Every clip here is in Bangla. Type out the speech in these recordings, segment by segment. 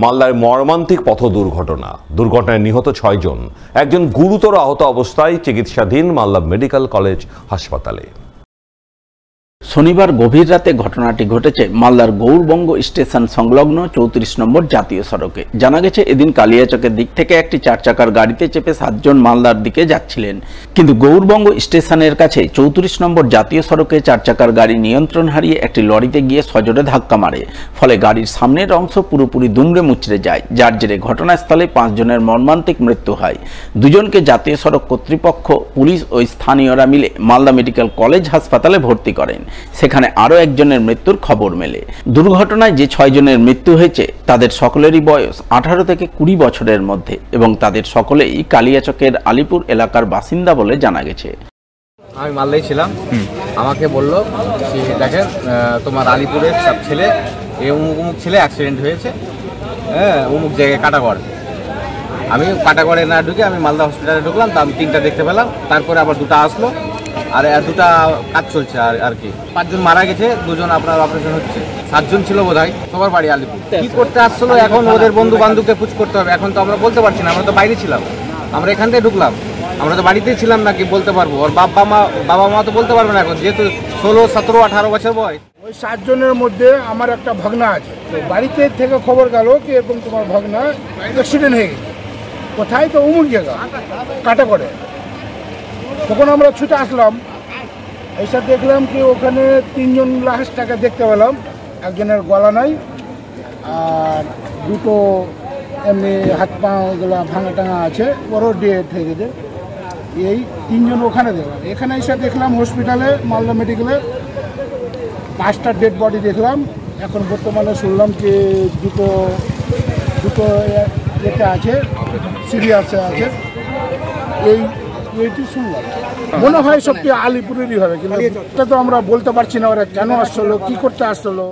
মালদায় মর্মান্তিক পথ দুর্ঘটনায় নিহত ৬ জন, একজন গুরুতর আহত অবস্থায় চিকিৎসাধীন মালদা মেডিকেল কলেজ হাসপাতালে। শনিবার গভীর রাতে ঘটনাটি ঘটেছে মালদার গৌরবঙ্গ স্টেশন সংলগ্ন ৩৪ নম্বর জাতীয় সড়কে। জানা গেছে, এদিন কালিয়াচকের দিক থেকে একটি ৪ চাকার গাড়িতে চেপে ৭ জন মালদার দিকে যাচ্ছিলেন, কিন্তু গৌরবঙ্গ স্টেশনের কাছে ৩৪ নম্বর জাতীয় সড়কে ৪ চাকার গাড়ি নিয়ন্ত্রণ হারিয়ে একটি লরিতে গিয়ে সজোরে ধাক্কা মারে। ফলে গাড়ির সামনের অংশ পুরোপুরি দুমড়ে মুচড়ে যায়, যার জেরে ঘটনাস্থলে ৫ জনের মর্মান্তিক মৃত্যু হয়। দুজনকে জাতীয় সড়ক কর্তৃপক্ষ, পুলিশ ও স্থানীয়রা মিলে মালদা মেডিকেল কলেজ হাসপাতালে ভর্তি করেন। সেখানে আরও একজনের মৃত্যুর খবর মেলে। দুর্ঘটনায় যে ৬ জনের মৃত্যু হয়েছে তাদের সকলেরই বয়স ১৮ থেকে ২০ বছরের মধ্যে এবং তাদের সকলেই কালিয়াচকের আলিপুর এলাকার বাসিন্দা বলে জানা গেছে। আমি মালদায় ছিলাম, আমাকে বললো দেখেন তোমার আলিপুরের সব ছেলে অমুক ছেলে অ্যাক্সিডেন্ট হয়েছে, হ্যাঁ অমুক জায়গায় কাটাগড়। আমি কাটাগড়ে না ঢুকে আমি মালদা হসপিটালে ঢুকলাম, তা আমি ৩টা দেখতে পেলাম। তারপরে আবার 2টা আসলো, আর 2টা কাজ চলছে আর কি। 5 জন মারা গেছে, 2 জন আপনার অপারেশন হচ্ছে। 7 জন ছিল বোধহয়, সবার বাড়ি আলিপুর। কি করতে আসছিলো এখন ওদের বন্ধু বান্ধবকে খোঁজ করতে হবে, এখন তো আমরা বলতে পারছি না, আমরা তো বাইরে ছিলাম। আমরা এখান থেকে ঢুকলাম, আমরা তো বাড়িতেই ছিলাম না, কি বলতে পারবো। ওর বাবা মা তো বলতে পারবে না এখন, যেহেতু 16, 17, 18 বছর বয়স। ওই 7 জনের মধ্যে আমার একটা ভগ্না আছে। তো বাড়িতে থেকে খবর গেল কি এরকম তোমার ভগ্না অ্যাক্সিডেন্ট হয়ে গেছে। কোথায়? তো অমুক জায়গা কাটাগড়ে। তখন আমরা ছুটে আসলাম, এসে দেখলাম কি ওখানে 3 জন লাশটাকে দেখতে পেলাম। একজনের গলা নাই, আর 2টো এমনি হাত পা ওগুলো ভাঙা টাঙা আছে, ওরও ডেথ হয়ে গেছে। এই 3 জন ওখানে দেখলাম। এখানে এসে দেখলাম হসপিটালে মালদা মেডিকেলে 5টা ডেড বডি দেখলাম। এখন বর্তমানে শুনলাম কি দুটো এটা আছে, সিরিয়াসে আছে। এইটি শুনলাম, মনে হয় সবটি আলিপুরেরই হবে, কিন্তু এটা তো আমরা বলতে পারছি না ওরা কেন আসলো, কি করতে আসলো।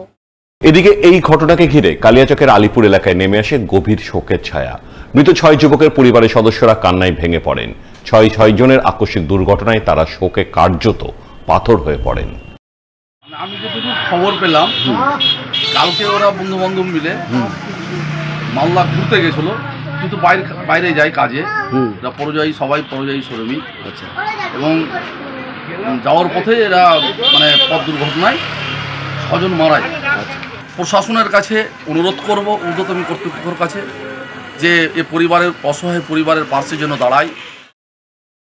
এদিকে এই ঘটনাকে ঘিরে কালিয়াচকের আলিপুর এলাকায় নেমে আসে গভীর শোকের ছায়া। মৃত 6 যুবকের পরিবারের সদস্যরা কান্নায় ভেঙে পড়েন। 6 জনের আকস্মিক দুর্ঘটনায় তারা শোকে কার্যত পাথর হয়ে পড়েন। আমি যেটুকু খবর পেলাম, কালকে ওরা বন্ধু বান্ধব মিলে মালদা ঘুরতে গেছিল, কিন্তু বাইরে যায় কাজে। সবাই পরিযায়ী শ্রমিক। আচ্ছা। এবং যাওয়ার পথে এরা মানে পথ দুর্ঘটনায় 6 জন মারায়। প্রশাসনের কাছে অনুরোধ করব, ঊর্ধ্বতন কর্তৃপক্ষের কাছে, যে এ পরিবারের অসহায় পরিবারের পাশে যেন দাঁড়ায়।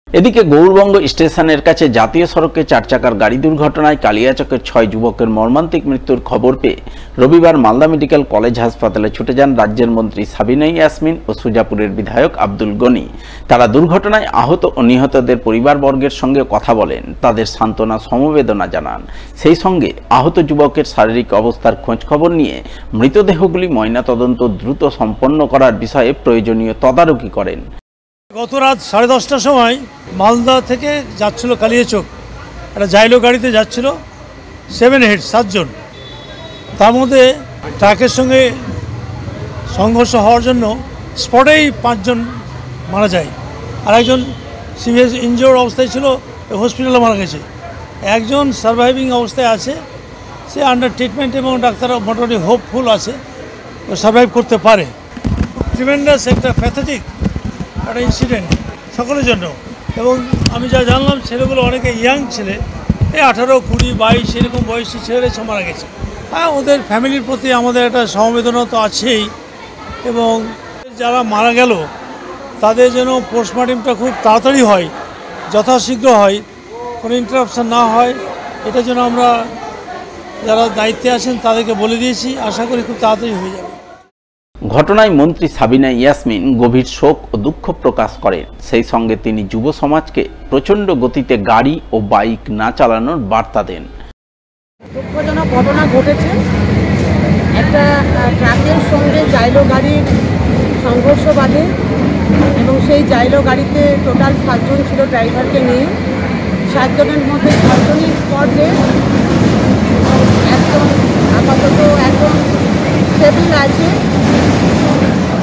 এদিকে গৌরবঙ্গ স্টেশনের কাছে জাতীয় সড়কে 4 চাকার গাড়ি দুর্ঘটনায় কালিয়াচকের 6 যুবকের মর্মান্তিক মৃত্যুর খবর পেয়ে রবিবার মালদা মেডিকেল কলেজ হাসপাতালে ছুটে যান রাজ্যের মন্ত্রী সাবিনা ইয়াসমিন ও সুজাপুরের বিধায়ক আব্দুল গনি। তারা দুর্ঘটনায় আহত ও নিহতদের পরিবারবর্গের সঙ্গে কথা বলেন, তাদের সান্ত্বনা সমবেদনা জানান। সেই সঙ্গে আহত যুবকের শারীরিক অবস্থার খোঁজখবর নিয়ে মৃতদেহগুলি ময়নাতদন্ত দ্রুত সম্পন্ন করার বিষয়ে প্রয়োজনীয় তদারকি করেন। গত রাত 10:30টার সময় মালদা থেকে যাচ্ছিল কালিয়াচক, একটা জাইলো গাড়িতে যাচ্ছিল 7 হেড 7 জন। তার মধ্যে ট্রাকের সঙ্গে সংঘর্ষ হওয়ার জন্য স্পটেই 5 জন মারা যায়, আর একজন সিরিয়াস ইনজিওর্ড অবস্থায় ছিল, হসপিটালে মারা গেছে। একজন সার্ভাইভিং অবস্থায় আছে, সে আন্ডার ট্রিটমেন্ট এবং ডাক্তাররা মোটামুটি হোপফুল আছে ও সার্ভাইভ করতে পারে। ট্রিমেন্ডাস একটা প্যাথেটিক একটা ইনসিডেন্ট সকলের জন্য। এবং আমি যা জানলাম ছেলেগুলো অনেকে ইয়াং ছেলে, এই 18, 20, 22 এরকম বয়সী ছেলেরা সব মারা গেছে। হ্যাঁ, ওদের ফ্যামিলির প্রতি আমাদের একটা সমবেদনা তো আছেই, এবং যারা মারা গেল তাদের যেন পোস্টমর্টমটা খুব তাড়াতাড়ি হয়, যথাশীঘ্র হয়, কোনো ইন্টারাপশন না হয়, এটা যেন আমরা যারা দায়িত্বে আছেন তাদেরকে বলে দিয়েছি। আশা করি খুব তাড়াতাড়ি হয়ে যাবে। ঘটনায় মন্ত্রী সাবিনা ইয়াসমিন গভীর শোক ও দুঃখ প্রকাশ করেন। সেই সঙ্গে তিনি যুব সমাজকে প্রচণ্ড গতিতে গাড়ি ও বাইক না চালানোর বার্তা দেন। দুঃখজনক ঘটনা ঘটেছে, একটা ট্রাকের সঙ্গে জাইলো গাড়ির সংঘর্ষ বাধে এবং সেই জাইলো গাড়িতে টোটাল 7 জন ছিল ড্রাইভারকে নিয়ে। 7 জনের মধ্যে 6 জনই স্পট ডেড, একজন আপাতত একজন স্টেবল আছে,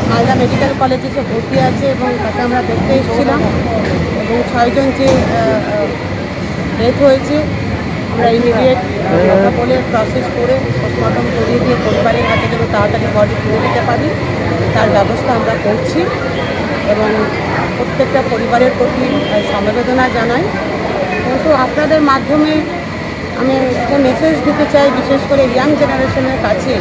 মালদা মেডিকেল কলেজে সে ভর্তি আছে এবং তাকে আমরা দেখতে এসেছিলাম। এবং 6 জন যে ডেথ হয়েছে, আমরা ইমিডিয়েট বলে প্রসেস করে পোস্টমর্টম করিয়ে দিয়ে পরিবারের হাতে যেন তাড়াতাড়ি বডি তুলে দিতে পারি। তার ব্যবস্থা আমরা করছি এবং প্রত্যেকটা পরিবারের প্রতি সমবেদনা জানাই। কিন্তু আপনাদের মাধ্যমে আমি একটা মেসেজ দিতে চাই, বিশেষ করে ইয়াং জেনারেশনের কাছে,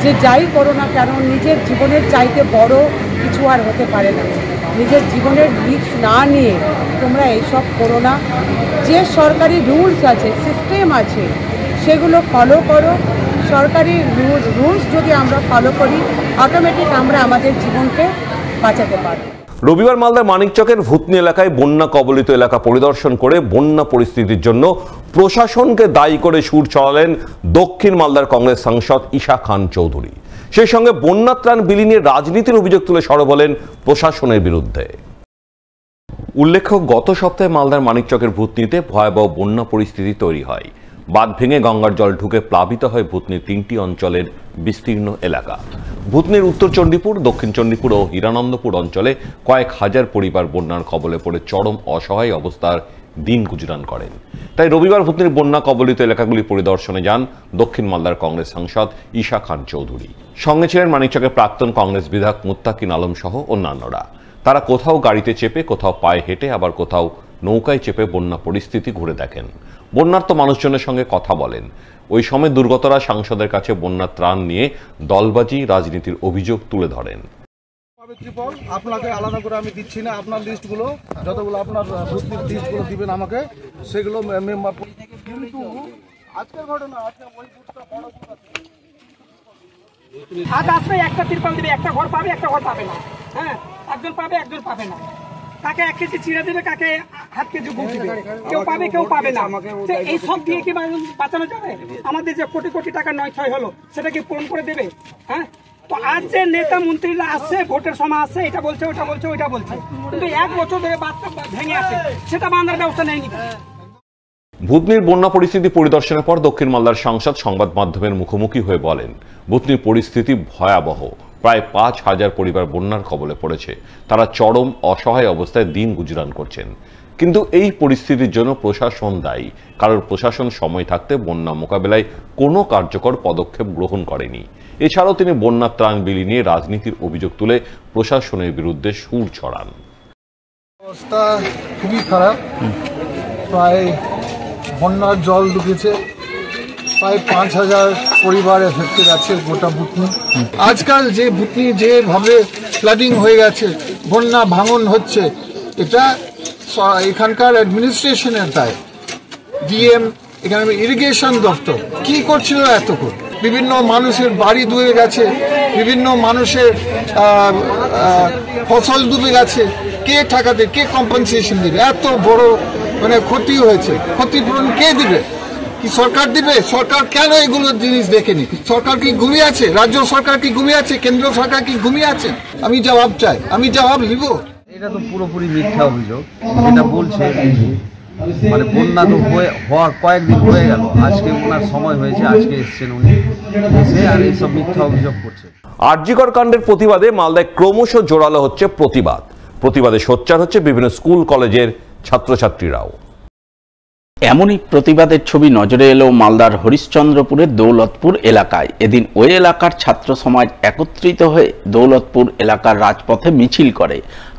যে যাই করো না কেন নিজের জীবনের চাইতে বড় কিছু আর হতে পারে না। নিজের জীবনের রিস্ক না নিয়ে তোমরা এইসব করো না। যে সরকারি রুলস আছে, সিস্টেম আছে, সেগুলো ফলো করো। সরকারি রুলস যদি আমরা ফলো করি, অটোমেটিক আমরা আমাদের জীবনকে বাঁচাতে পারব। রবিবার মালদার মানিকচকের ভূতনি এলাকায় বন্যা কবলিত এলাকা পরিদর্শন করে বন্যা পরিস্থিতির জন্য প্রশাসনকে দায়ী করে সুর চড়ালেন দক্ষিণ মালদার কংগ্রেস সাংসদ ঈশা খান চৌধুরী। সেই সঙ্গে বন্যা ত্রাণ বিলি নিয়ে রাজনীতির অভিযোগ তুলে সরব হলেন প্রশাসনের বিরুদ্ধে। উল্লেখ্য, গত সপ্তাহে মালদার মানিকচকের ভূতনিতে ভয়াবহ বন্যা পরিস্থিতি তৈরি হয়। বাঁধ ভেঙে গঙ্গার জল ঢুকে প্লাবিত হয় ভূতনির 3টি অঞ্চলের বিস্তীর্ণ এলাকা। ভূতনির উত্তর চণ্ডীপুর, দক্ষিণ চণ্ডীপুর ও হীরানন্দপুর অঞ্চলে কয়েক হাজার পরিবার বন্যার কবলে পড়ে চরম অসহায় অবস্থার দিন গুজরান করেন। তাই রবিবার ভূতনির বন্যা কবলিত এলাকাগুলি পরিদর্শনে যান দক্ষিণ মালদার কংগ্রেস সাংসদ ঈশা খান চৌধুরী। সঙ্গে ছিলেন মানিকচকের প্রাক্তন কংগ্রেস বিধায়ক মুত্তাকিন আলম সহ অন্যান্যরা। তারা কোথাও গাড়িতে চেপে, কোথাও পায়ে হেঁটে, আবার কোথাও নৌকায় চেপে বন্যা পরিস্থিতি ঘুরে দেখেন। বন্যার্ত মানুষজনের সঙ্গে কথা বলেন। ওই সময় দুর্গতরা সাংসদের কাছে বন্যা ত্রাণ নিয়ে দলবাজি রাজনীতির অভিযোগ তুলে ধরেন। আপনাকে আলাদা করে আমি দিচ্ছি না, আপনার লিস্টগুলো যতগুলো আপনার ভূতনির লিস্টগুলো দিবেন আমাকে, সেগুলো মেম্বার। কিন্তু আজকের ঘটনা, আজকে ওই বুথটা বড় বুথ আছে, আজ আসবে একটা তিরপাল দিবে, একটা ঘর পাবে, একটা ঘর পাবে না। হ্যাঁ, একজন পাবে, একজন পাবে না। কাকে 1 কেজি চিড়া দেবে, কাকে 1/2 কেজি গুড় দিবে, কেউ পাবে, কেউ পাবে না। এই সব দিয়ে কি বাঁচানো যাবে? আমাদের যে কোটি কোটি টাকা নয় ছয় হলো, সেটা কি পূরণ করে দেবে? হ্যাঁ, তো আজ যে নেতা মন্ত্রীরা আসছে, ভোটের সময় আসছে, এটা বলছে, ওটা বলছে, ওইটা বলছে, কিন্তু 1 বছর ধরে বাচ্চা ভেঙে আছে, সেটা বাঁধার ব্যবস্থা নেয়নি। ভূতনির বন্যা পরিস্থিতি পরিদর্শনের পর দক্ষিণ মালদার সাংসদ সংবাদ মাধ্যমের মুখোমুখি হয়ে বলেন, ভূতনির পরিস্থিতি ভয়াবহ। প্রায় 5,000 পরিবার বন্যার কবলে পড়েছে। তারা চরম অসহায় অবস্থায় দিন গুজরান করছেন। কিন্তু এই পরিস্থিতির জন্য প্রশাসন দায়ী, কারণ প্রশাসন সময় থাকতে বন্যা মোকাবেলায় কোনো কার্যকর পদক্ষেপ গ্রহণ করেনি। এছাড়াও তিনি বন্যা ত্রাণ বিলি নিয়ে রাজনীতির অভিযোগ তুলে প্রশাসনের বিরুদ্ধে সুর ছড়ান। অবস্থা খুবই খারাপ, প্রায় বন্যার জল ঢুকেছে, প্রায় 5,000 পরিবার এফেক্টেড আছে গোটা ভূতনি। আজকাল যে ভূতনি যেভাবে ফ্লাডিং হয়ে গেছে, বন্যা ভাঙন হচ্ছে, এটা এখানকার অ্যাডমিনিস্ট্রেশনের দায়। ডিএম, এখানে ইরিগেশন দপ্তর কি করছিল এতক্ষণ? বিভিন্ন মানুষের বাড়ি ডুবে গেছে, বিভিন্ন মানুষের ফসল ডুবে গেছে, কে টাকা দেবে, কে কম্পেনসেশন দেবে? এত বড় ক্ষতি হয়েছে, ক্ষতিপূরণ কে দিবে? কি সরকার দিবে? সরকার কেন এগুলো জিনিস দেখেনি? সরকার কি ঘুমিয়ে আছে? রাজ্য সরকার কি ঘুমিয়ে আছে? কেন্দ্র সরকার কি ঘুমিয়ে আছে? আমি জবাব চাই, আমি জবাব দিব। এটা তো পুরোপুরি মিথ্যা অভিযোগ যেটা বলছে। মানে বন্যা তো হওয়ার কয়েকদিন হয়ে গেল, আজকে ওনার সময় হয়েছে, আজকে এসছেন উনি, এসে আর এইসব মিথ্যা অভিযোগ করছে। আরজিকর কাণ্ডের প্রতিবাদে মালদায় ক্রমশ জোরালো হচ্ছে প্রতিবাদে সোচ্চার হচ্ছে বিভিন্ন স্কুল কলেজের ছাত্রছাত্রীরাও। এমনই প্রতিবাদের ছবি নজরে এলো মালদার হরিশ্চন্দ্রপুরের দৌলতপুর এলাকায়। এদিন ওই এলাকার ছাত্র সমাজ একত্রিত হয়ে দৌলতপুর এলাকার রাজপথে মিছিল করে।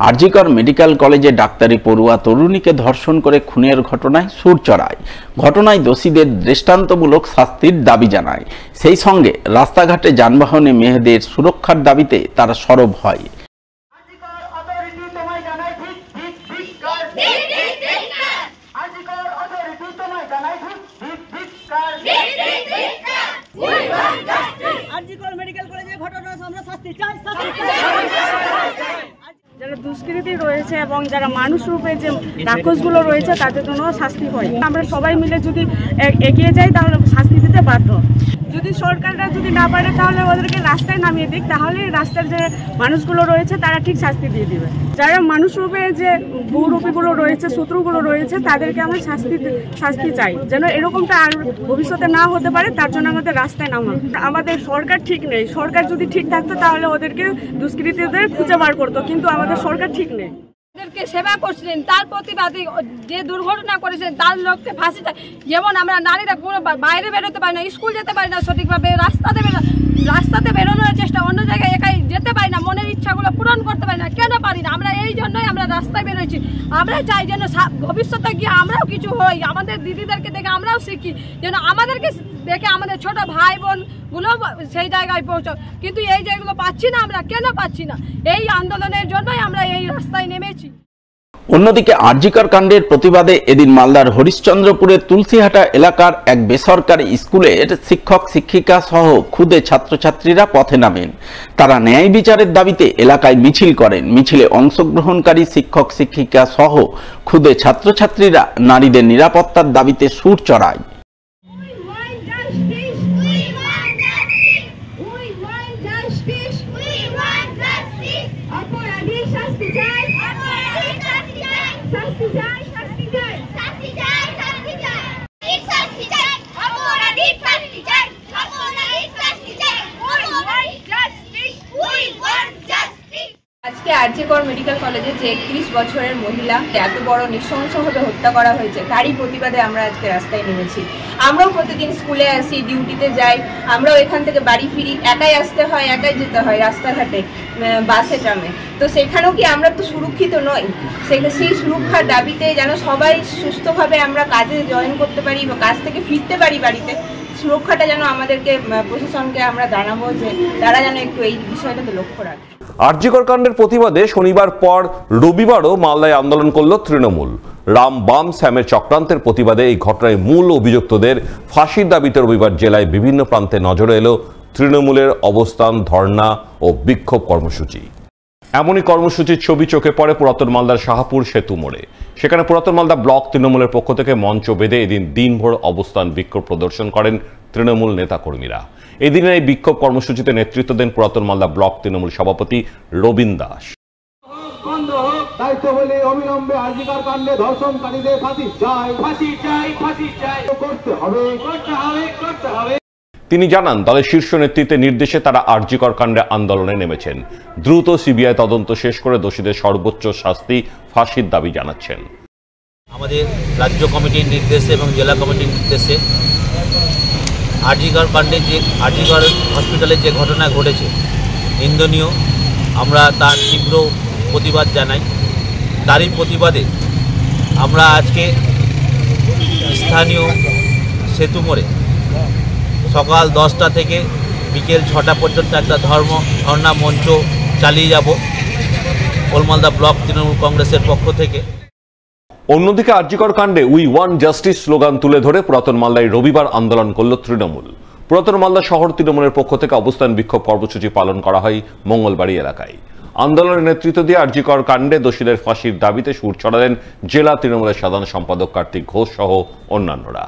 আরজিকর মেডিকেল কলেজে ডাক্তারি পড়ুয়া তরুণীকে ধর্ষণ করে খুনের ঘটনায় সুর চড়ায়। ঘটনায় দোষীদের দৃষ্টান্তমূলক শাস্তির দাবি জানায়। সেই সঙ্গে রাস্তাঘাটে যানবাহনে মেয়েদের সুরক্ষার দাবিতে তারা সরব হয়। যারা দুষ্কৃতী রয়েছে এবং যারা মানুষ রূপে যে রাক্ষসগুলো রয়েছে তাদের জন্য শাস্তি হয়। আমরা সবাই মিলে যদি এগিয়ে যাই তাহলে শাস্তি দিতে বাধ্য। যদি সরকাররা যদি না পারে তাহলে ওদেরকে রাস্তায় নামিয়ে দিক, তাহলে রাস্তার যে মানুষগুলো রয়েছে তারা ঠিক শাস্তি দিয়ে দিবে। যারা মানুষ রূপে যে বহুরূপীগুলো রয়েছে, শত্রুগুলো রয়েছে, তাদেরকে আমরা শাস্তি চাই, যেন এরকমটা আর ভবিষ্যতে না হতে পারে। তার জন্য আমাদের রাস্তায় নামা। আমাদের সরকার ঠিক নেই। সরকার যদি ঠিক থাকতো তাহলে ওদেরকে দুষ্কৃতীদের খুঁজে বার করতো, কিন্তু আমাদের সরকার ঠিক নেই। ওদেরকে সেবা করছিলেন, তার প্রতিবাদে যে দুর্ঘটনা করেছেন তার লোককে ফাঁসি চাই। যেমন আমরা নারীরা কোনো বাইরে বেরোতে পারি না, স্কুল যেতে পারি না সঠিকভাবে, রাস্তাতে বেরোনোর চেষ্টা, অন্য জায়গায় একাই যেতে পারি না। পারি না। আমরা এই জন্যই আমরা রাস্তায় বেরোচ্ছি। আমরা চাই যেন ভবিষ্যতে গিয়ে আমরাও কিছু হই, আমাদের দিদিদেরকে দেখে আমরাও শিখি, যেন আমাদেরকে দেখে আমাদের ছোট ভাই বোনগুলো সেই জায়গায় পৌঁছাও। কিন্তু এই জায়গাগুলো পাচ্ছি না। আমরা কেন পাচ্ছি না? এই আন্দোলনের জন্যই আমরা এই রাস্তায় নেমেছি। অন্যদিকে আরজিকর কাণ্ডের প্রতিবাদে এদিন মালদার হরিশ্চন্দ্রপুরের তুলসীহাটা এলাকার এক বেসরকারি স্কুলের শিক্ষক শিক্ষিকা সহ ক্ষুদে ছাত্রছাত্রীরা পথে নামেন। তারা ন্যায় বিচারের দাবিতে এলাকায় মিছিল করেন। মিছিলে অংশগ্রহণকারী শিক্ষক শিক্ষিকা সহ ক্ষুদে ছাত্রছাত্রীরা নারীদের নিরাপত্তার দাবিতে সুর চড়ায়। আজকে আরজিকর মেডিকেল কলেজে যে 31 বছরের মহিলা এত বড় নৃশংসভাবে হত্যা করা হয়েছে, তারই প্রতিবাদে আমরা আজকে রাস্তায় নেমেছি। আমরাও প্রতিদিন স্কুলে আসি, ডিউটিতে যাই, আমরাও এখান থেকে বাড়ি ফিরি, একাই আসতে হয়, একাই যেতে হয় রাস্তাঘাটে, বাসে ট্রামে। তো সেখানেও কি আমরা তো সুরক্ষিত নই? সেই সুরক্ষার দাবিতে যেন সবাই সুস্থভাবে আমরা কাজে জয়েন করতে পারি বা কাজ থেকে ফিরতে পারি বাড়িতে, সুরক্ষাটা যেন আমাদেরকে প্রশাসনকে আমরা জানাবো যে তারা যেন একটু এই বিষয়টাতে লক্ষ্য রাখে। আরজিকর কাণ্ডের প্রতিবাদে শনিবার পর রবিবারও মালদায় আন্দোলন করল তৃণমূল। রাম বাম শ্যামের চক্রান্তের প্রতিবাদে এই ঘটনায় মূল অভিযুক্তদের ফাঁসির দাবিতে রবিবার জেলায় বিভিন্ন প্রান্তে নজরে এলো তৃণমূলের অবস্থান, ধর্ণা ও বিক্ষোভ কর্মসূচি। এমনই কর্মসূচির ছবি চোখে পড়ে পুরাতন মালদার শাহপুর সেতু মোড়ে। সেখানে পুরাতন মালদা ব্লক তৃণমূলের পক্ষ থেকে মঞ্চ বেঁধে এদিন দিনভর অবস্থান বিক্ষোভ প্রদর্শন করেন তৃণমূল নেতাকর্মীরা। এদিনের এই বিক্ষোভ কর্মসূচিতে নেতৃত্ব দেন পুরাতন মালদা ব্লক তৃণমূল সভাপতি রবীন দাস। অবিলম্বে আরজিকর কাণ্ডে ধর্ষণকারীদের ফাঁসি চাই, ফাঁসি চাই, ফাঁসি চাই, করতে হবে, করতে হবে, করতে হবে। তিনি জানান, দলের শীর্ষ নেতৃত্বের নির্দেশে তারা আরজিকর কাণ্ডে আন্দোলনে নেমেছেন। দ্রুত সিবিআই তদন্ত শেষ করে দোষীদের সর্বোচ্চ শাস্তি, ফাঁসির দাবি জানাচ্ছেন। আমাদের রাজ্য কমিটির নির্দেশে এবং জেলা কমিটির নির্দেশে আরজিকর কাণ্ডে যে আরজিকর হসপিটালে যে ঘটনা ঘটেছে নিন্দনীয়, আমরা তার তীব্র প্রতিবাদ জানাই। তারই প্রতিবাদে আমরা আজকে স্থানীয় সেতু মোড়ে সকাল 10টা থেকে বিকেল 6টা পর্যন্ত একটা ধর্ণা মঞ্চ চালিয়ে যাব ওলমালদা ব্লক তৃণমূল কংগ্রেসের পক্ষ থেকে। অন্যদিকে আরজিকর কাণ্ডে উই ওয়ান্ট জাস্টিস স্লোগান তুলে ধরে পুরাতন মালদায় রবিবার আন্দোলন করল তৃণমূল। পুরাতন মালদা শহর তৃণমূলের পক্ষ থেকে অবস্থান বিক্ষোভ কর্মসূচি পালন করা হয় মঙ্গলবাড়ি এলাকায়। আন্দোলনের নেতৃত্ব দিয়ে আরজিকর কাণ্ডে দোষীদের ফাঁসির দাবিতে সুর চড়ালেন জেলা তৃণমূলের সাধারণ সম্পাদক কার্তিক ঘোষ সহ অন্যান্যরা।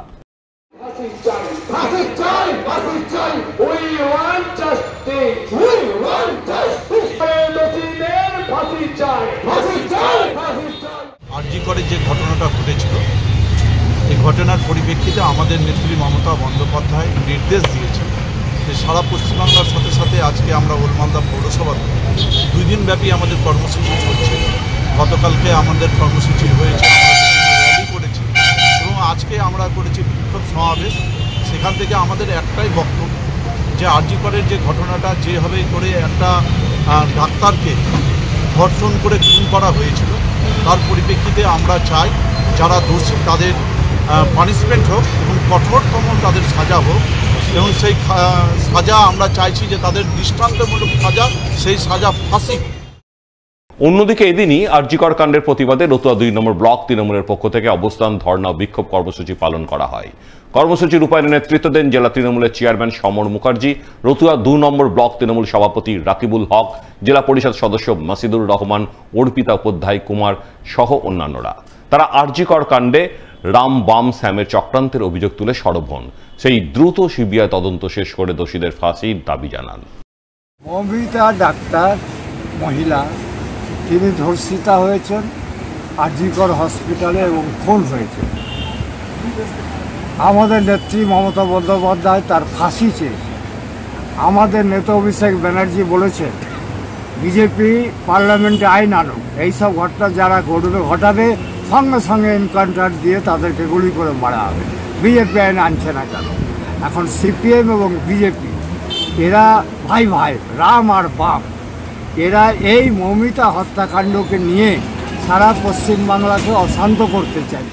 আরজিকরে যে ঘটনাটা ঘটেছিল, এই ঘটনার পরিপ্রেক্ষিতে আমাদের নেত্রী মমতা বন্দ্যোপাধ্যায় নির্দেশ দিয়েছেন যে সারা পশ্চিমবাংলার সাথে সাথে আজকে আমরা ওলমালদা পৌরসভাতে 2 দিনব্যাপী আমাদের কর্মসূচি চলছে। গতকালকে আমাদের কর্মসূচি হয়েছে, আমরা বিভিন্ন র্যালি করেছি এবং আজকে আমরা করেছি বিক্ষোভ সমাবেশ। সেখান থেকে আমাদের একটাই বক্তব্য যে আরজিকরের যে ঘটনাটা যেভাবে করে একটা ডাক্তারকে ধর্ষণ করে খুন করা হয়েছিল, তার পরিপ্রেক্ষিতে আমরা চাই যারা দোষী তাদের পানিশমেন্ট হোক এবং কঠোরতম তাদের সাজা হোক, এবং সেই সাজা আমরা চাইছি যে তাদের দৃষ্টান্তমূলক সাজা, সেই সাজা ফাঁসি। অন্যদিকে এদিনই আরজিকর কাণ্ডের প্রতিবাদে রতুয়া 2 নম্বর ব্লক তৃণমূলের পক্ষ থেকে অবস্থান, ধর্ণা, বিক্ষোভ কর্মসূচি পালন করা হয়। কর্মসূচি রূপায়ণে নেতৃত্ব দেন জেলা তৃণমূলের চেয়ারম্যান সমর মুখার্জি, রতুয়া 2 নম্বর ব্লক তৃণমূল সভাপতি রাকিবুল হক, জেলা পরিষদ সদস্য মাসিদুর রহমান, অর্পিতা উপাধ্যায় কুমার সহ অন্যান্যরা। তারা আরজিকর কাণ্ডে রাম বাম শ্যামের চক্রান্তের অভিযোগ তুলে সরব হন। সেই দ্রুত সিবিআই তদন্ত শেষ করে দোষীদের ফাঁসির দাবি জানান। মমিতা ডাক্তার মহিলা, তিনি ধর্ষিতা হয়েছেন আরজিকর হসপিটালে এবং খুন হয়েছে। আমাদের নেত্রী মমতা বন্দ্যোপাধ্যায় তার ফাঁসি চেয়েছে। আমাদের নেতা অভিষেক ব্যানার্জি বলেছেন বিজেপি পার্লামেন্টে আইন আনুক, এইসব ঘটনা যারা ঘটাবে সঙ্গে সঙ্গে এনকাউন্টার দিয়ে তাদেরকে গুলি করে মারা হবে। বিজেপি আইন আনছে না কেন? এখন সিপিএম এবং বিজেপি এরা ভাই ভাই, রাম আর বাম, এরা এই মৌমিতা হত্যাকাণ্ডকে নিয়ে সারা পশ্চিমবাংলাকে অশান্ত করতে চায়।